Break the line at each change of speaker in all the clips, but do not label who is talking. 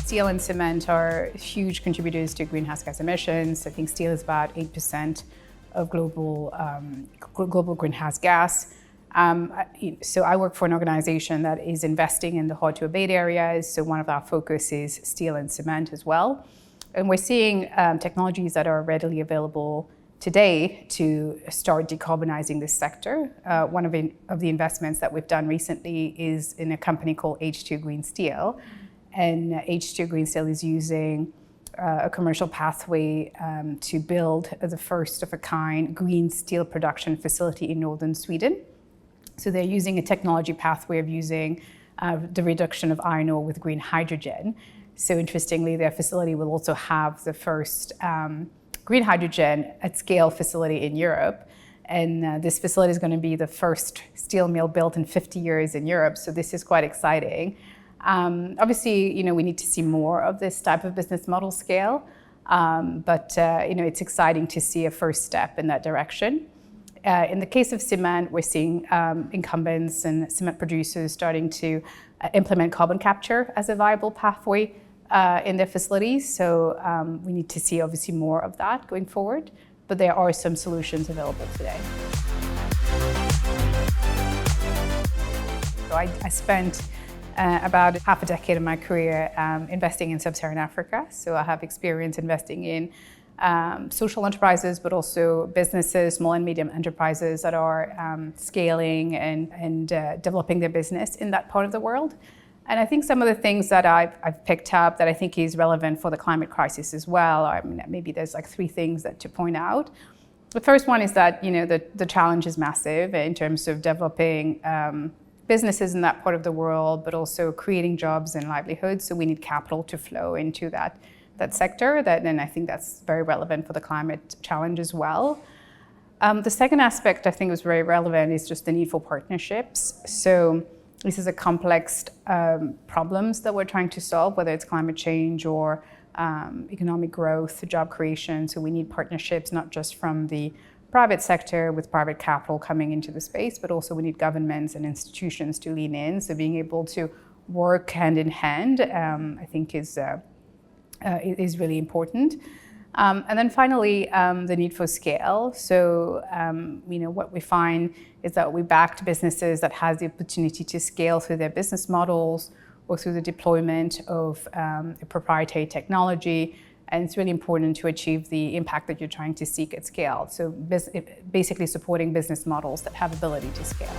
Steel and cement are huge contributors to greenhouse gas emissions. I think steel is about 8% of global greenhouse gas. So I work for an organization that is investing in the hard-to-abate areas. So one of our focus is steel and cement as well. And we're seeing technologies that are readily available today to start decarbonizing this sector. One of the investments that we've done recently is in a company called H2 Green Steel. And H2 Green Steel is using a commercial pathway to build the first of a kind green steel production facility in northern Sweden. So they're using a technology pathway of using the reduction of iron ore with green hydrogen. So interestingly, their facility will also have the first green hydrogen at scale facility in Europe. And this facility is going to be the first steel mill built in 50 years in Europe. So this is quite exciting. Obviously, we need to see more of this type of business model scale. But it's exciting to see a first step in that direction. In the case of cement, we're seeing incumbents and cement producers starting to implement carbon capture as a viable pathway in their facilities. So we need to see obviously more of that going forward, but there are some solutions available today. So I spent about half a decade of my career investing in sub-Saharan Africa. So I have experience investing in social enterprises, but also businesses, small and medium enterprises that are scaling and developing their business in that part of the world. And I think some of the things that I've picked up that I think is relevant for the climate crisis as well, maybe there's like three things to point out. The first one is that the challenge is massive in terms of developing businesses in that part of the world, but also creating jobs and livelihoods. So we need capital to flow into that sector, and I think that's very relevant for the climate challenge as well. The second aspect I think is very relevant is just the need for partnerships. So this is a complex problems that we're trying to solve, whether it's climate change or economic growth, job creation. So we need partnerships, not just from the private sector with private capital coming into the space, but also we need governments and institutions to lean in. So being able to work hand in hand, I think is really important. And then finally, the need for scale. So, what we find is that we backed businesses that has the opportunity to scale through their business models or through the deployment of a proprietary technology. And it's really important to achieve the impact that you're trying to seek at scale. So basically supporting business models that have ability to scale.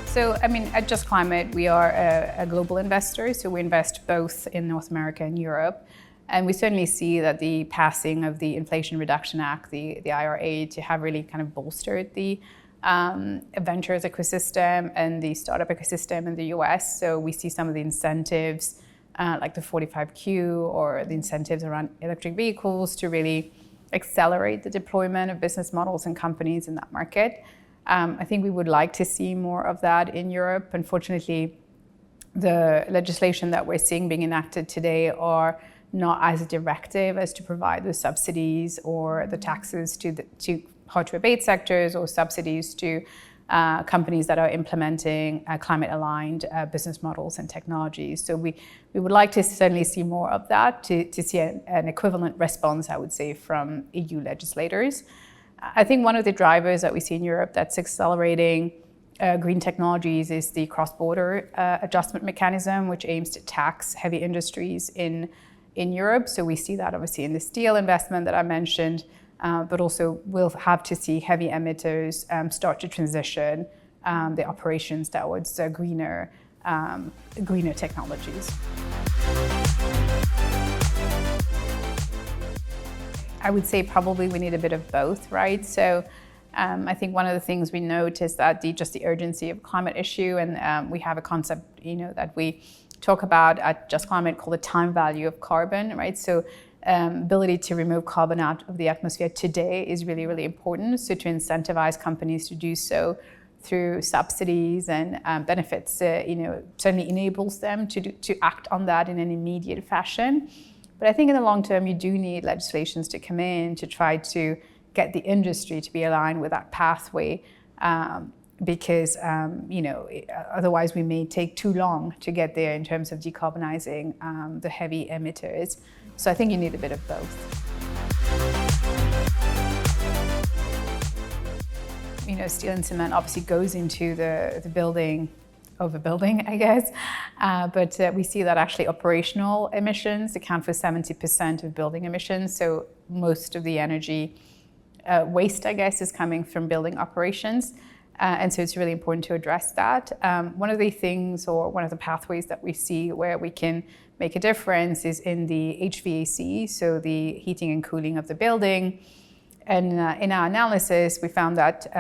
So, at Just Climate, we are a global investor. So we invest both in North America and Europe. And we certainly see that the passing of the Inflation Reduction Act, the IRA, to have really kind of bolstered the ventures ecosystem and the startup ecosystem in the US. So we see some of the incentives like the 45Q or the incentives around electric vehicles to really accelerate the deployment of business models and companies in that market. I think we would like to see more of that in Europe. Unfortunately, the legislation that we're seeing being enacted today are not as directive as to provide the subsidies or the taxes to hard-to-abate sectors or subsidies to companies that are implementing climate-aligned business models and technologies. So we would like to certainly see more of that to see an equivalent response, I would say, from EU legislators. I think one of the drivers that we see in Europe that's accelerating green technologies is the cross-border adjustment mechanism, which aims to tax heavy industries in Europe. So we see that obviously in the steel investment that I mentioned, but also we'll have to see heavy emitters start to transition the operations towards greener technologies. I would say probably we need a bit of both, right? So I think one of the things we note is that just the urgency of climate issue, and we have a concept, that we talk about at Just Climate called the time value of carbon, right? So ability to remove carbon out of the atmosphere today is really, really important. So to incentivize companies to do so through subsidies and benefits, certainly enables them to act on that in an immediate fashion. But I think in the long term, you do need legislations to come in to try to get the industry to be aligned with that pathway. because otherwise we may take too long to get there in terms of decarbonizing the heavy emitters. So I think you need a bit of both. Steel and cement obviously goes into the building of a building, I guess. But we see that actually operational emissions account for 70% of building emissions. So most of the energy waste, I guess, is coming from building operations. And so it's really important to address that. One of the things, or one of the pathways that we see where we can make a difference is in the HVAC, so the heating and cooling of the building. And in our analysis, we found that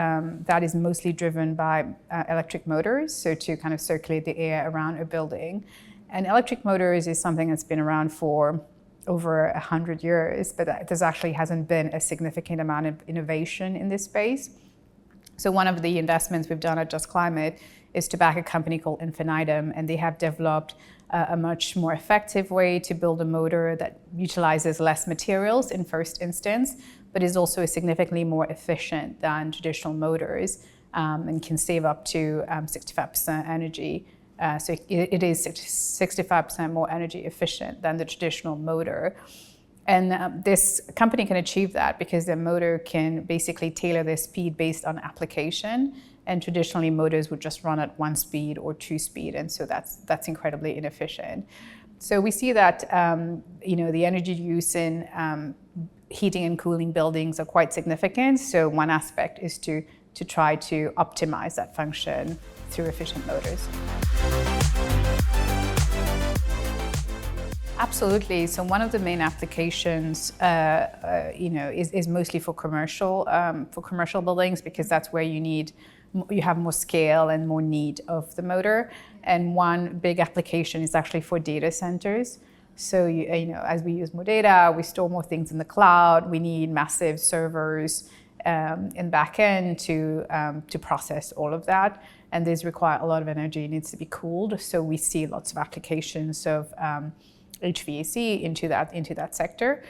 that is mostly driven by electric motors, so to kind of circulate the air around a building. And electric motors is something that's been around for over 100 years, but there actually hasn't been a significant amount of innovation in this space. So one of the investments we've done at Just Climate is to back a company called Infinitum, and they have developed a much more effective way to build a motor that utilizes less materials in first instance, but is also significantly more efficient than traditional motors, and can save up to 65% energy. So it is 65% more energy efficient than the traditional motor. And this company can achieve that because their motor can basically tailor their speed based on application. And traditionally, motors would just run at 1 speed or 2 speed, and so that's incredibly inefficient. So we see that the energy use in heating and cooling buildings are quite significant. So one aspect is to try to optimize that function through efficient motors. Absolutely. So one of the main applications, is mostly for commercial buildings, because that's where you have more scale and more need of the motor. And one big application is actually for data centers. So as we use more data, we store more things in the cloud. We need massive servers in backend to process all of that, and these require a lot of energy. It needs to be cooled. So we see lots of applications of HVAC into that sector.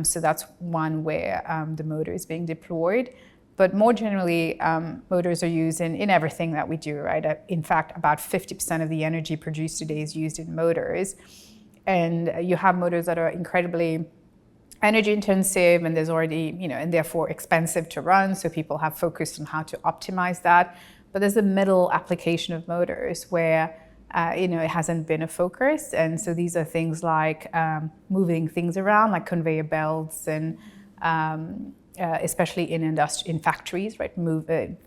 So that's one where the motor is being deployed. But more generally, motors are used in everything that we do, right? In fact, about 50% of the energy produced today is used in motors. And you have motors that are incredibly energy intensive, and there's already, and therefore expensive to run. So people have focused on how to optimize that. But there's a middle application of motors where it hasn't been a focus. And so these are things like moving things around, like conveyor belts, and especially in factories, right?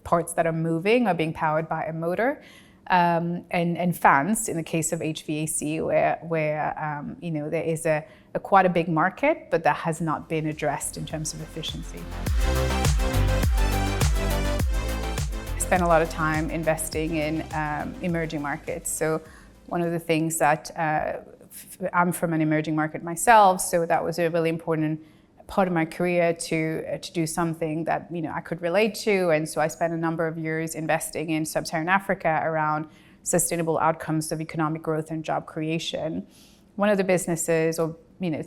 Parts that are moving are being powered by a motor. And fans, in the case of HVAC, where there is quite a big market, but that has not been addressed in terms of efficiency. I spend a lot of time investing in emerging markets. So one of the things that I'm from an emerging market myself, so that was a really important part of my career to do something that I could relate to. And so I spent a number of years investing in sub-Saharan Africa around sustainable outcomes of economic growth and job creation. One of the businesses or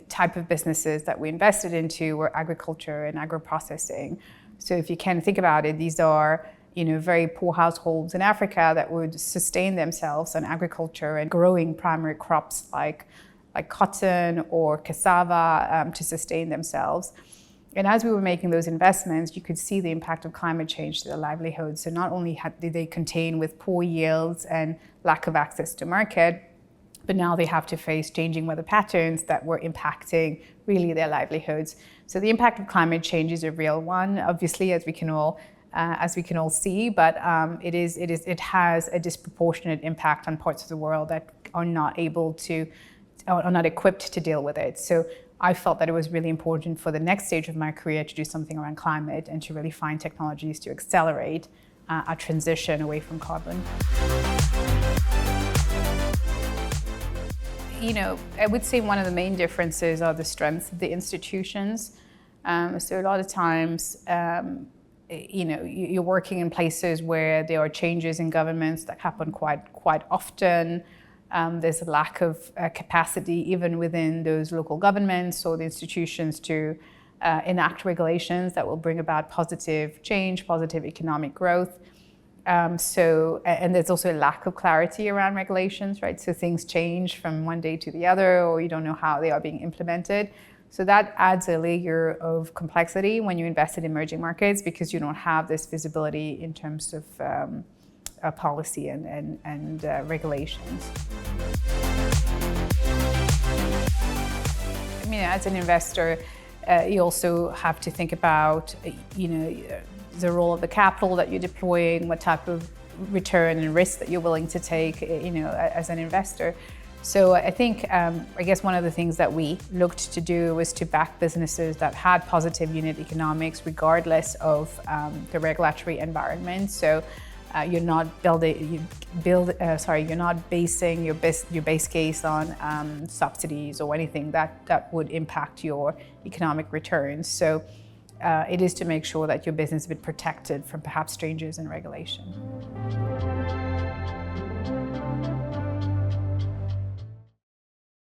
type of businesses that we invested into were agriculture and agro-processing. So if you can think about it, these are very poor households in Africa that would sustain themselves on agriculture and growing primary crops like cotton or cassava to sustain themselves. And as we were making those investments, you could see the impact of climate change to their livelihoods. So not only did they contain with poor yields and lack of access to market, but now they have to face changing weather patterns that were impacting really their livelihoods. So the impact of climate change is a real one, obviously, as we can all see, but it has a disproportionate impact on parts of the world that are not equipped to deal with it. So I felt that it was really important for the next stage of my career to do something around climate and to really find technologies to accelerate our transition away from carbon. I would say one of the main differences are the strengths of the institutions. So a lot of times, you're working in places where there are changes in governments that happen quite often. There's a lack of capacity even within those local governments or the institutions to enact regulations that will bring about positive change, positive economic growth. And there's also a lack of clarity around regulations, right? So things change from one day to the other, or you don't know how they are being implemented. So that adds a layer of complexity when you invest in emerging markets, because you don't have this visibility in terms of policy and regulations. I mean, as an investor, you also have to think about, the role of the capital that you're deploying, what type of return and risk that you're willing to take, as an investor. So I think, I guess one of the things that we looked to do was to back businesses that had positive unit economics, regardless of the regulatory environment. So you're not basing your base case on subsidies or anything that would impact your economic returns. So it is to make sure that your business is protected from perhaps changes in regulation.